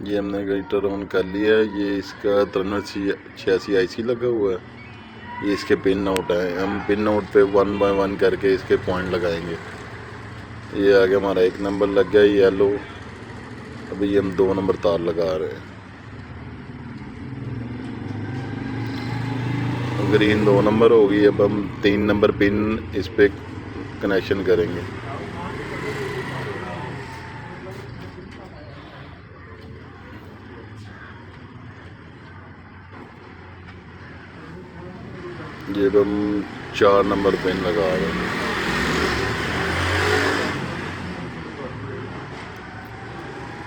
ये हमने heater on कर लिया है। ये इसका 9386 IC लगा हुआ है। ये इसके पिन नोट है। हम पिन नोट पे 1 बाय 1 करके इसके पॉइंट लगाएंगे। ये आगे हमारा 1 नंबर लग गया येलो। अभी हम 2 नंबर तार लगा रहे हैं। ग्रीन 2 नंबर होगी। अब हम 3 नंबर पिन इस पे कनेक्शन करेंगे। ये हम 4 नंबर पिन लगा रहे हैं।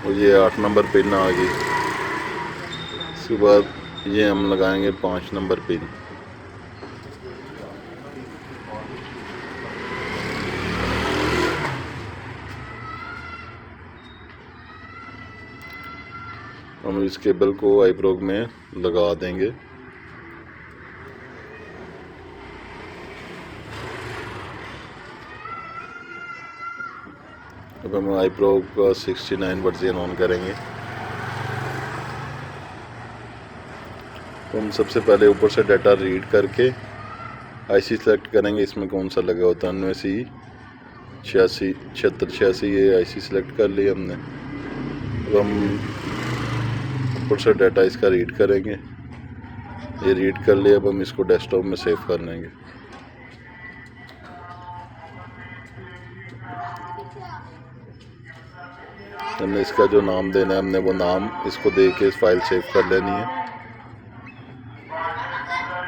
और ये 8 नंबर पिन आ गई। इसके बाद ये हम लगाएंगे 5 नंबर पिन। हम इस केबल को आईप्रोग में लगा देंगे। अब हम आईप्रोग का 69 वर्जन ऑन करेंगे। तो हम सबसे पहले ऊपर से डाटा रीड करके IC सेलेक्ट करेंगे। इसमें कौन सा लगा होता है 99C86 ये IC सेलेक्ट कर लिया हमने। अब हम ऊपर से डाटा इसका रीड करेंगे। ये रीड कर लिया। अब हम इसको डेस्कटॉप में सेव कर लेंगे। हमने इसका जो नाम देना है हमने वो नाम इसको दे के इस फाइल सेव कर लेनी है,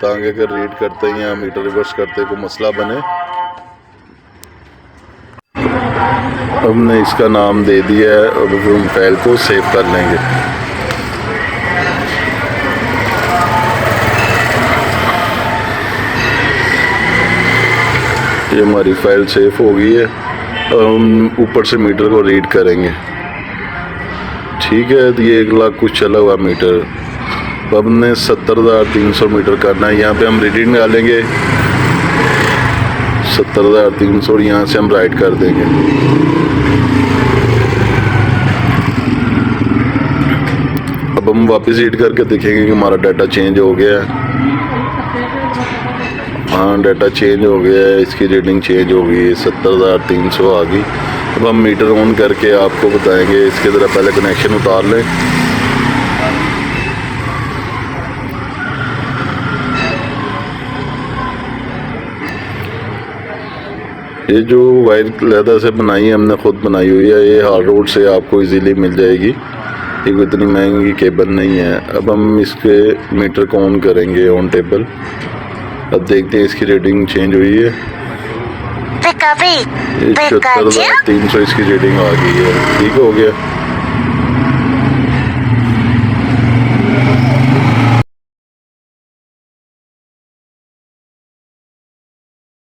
ताकि अगर रीड करते हैं या मीटर रिवर्स करते कोई मसला बने। हमने इसका नाम दे दिया है। अब हम फाइल को सेव कर लेंगे। ये हमारी फाइल सेव हो गई है। हम ऊपर से मीटर को रीड करेंगे। ठीक है, तो ये 1 लाख कुछ चला हुआ मीटर। अब हमने 70,300 मीटर करना है। यहाँ पे हम रीडिंग डालेंगे 70,300 और यहाँ से हम राइट कर देंगे। अब हम वापस रीड करके देखेंगे कि हमारा डाटा चेंज हो गया है। हाँ, डाटा चेंज हो गया है। इसकी रीडिंग चेंज हो गई, 70,300 आ गई। अब हम मीटर ऑन करके आपको बताएंगे। इसके ज़रा पहले कनेक्शन उतार लें। ये जो वायर लैदा से बनाई है हमने खुद बनाई हुई है। ये हार्ड रोड से आपको इजीली मिल जाएगी। ये कोई इतनी महंगी केबल नहीं है। अब हम इसके मीटर को ऑन करेंगे ऑन टेबल। अब देखते हैं इसकी रीडिंग चेंज हुई है। 74,300 इसकी रीडिंग आ गई है। ठीक हो गया।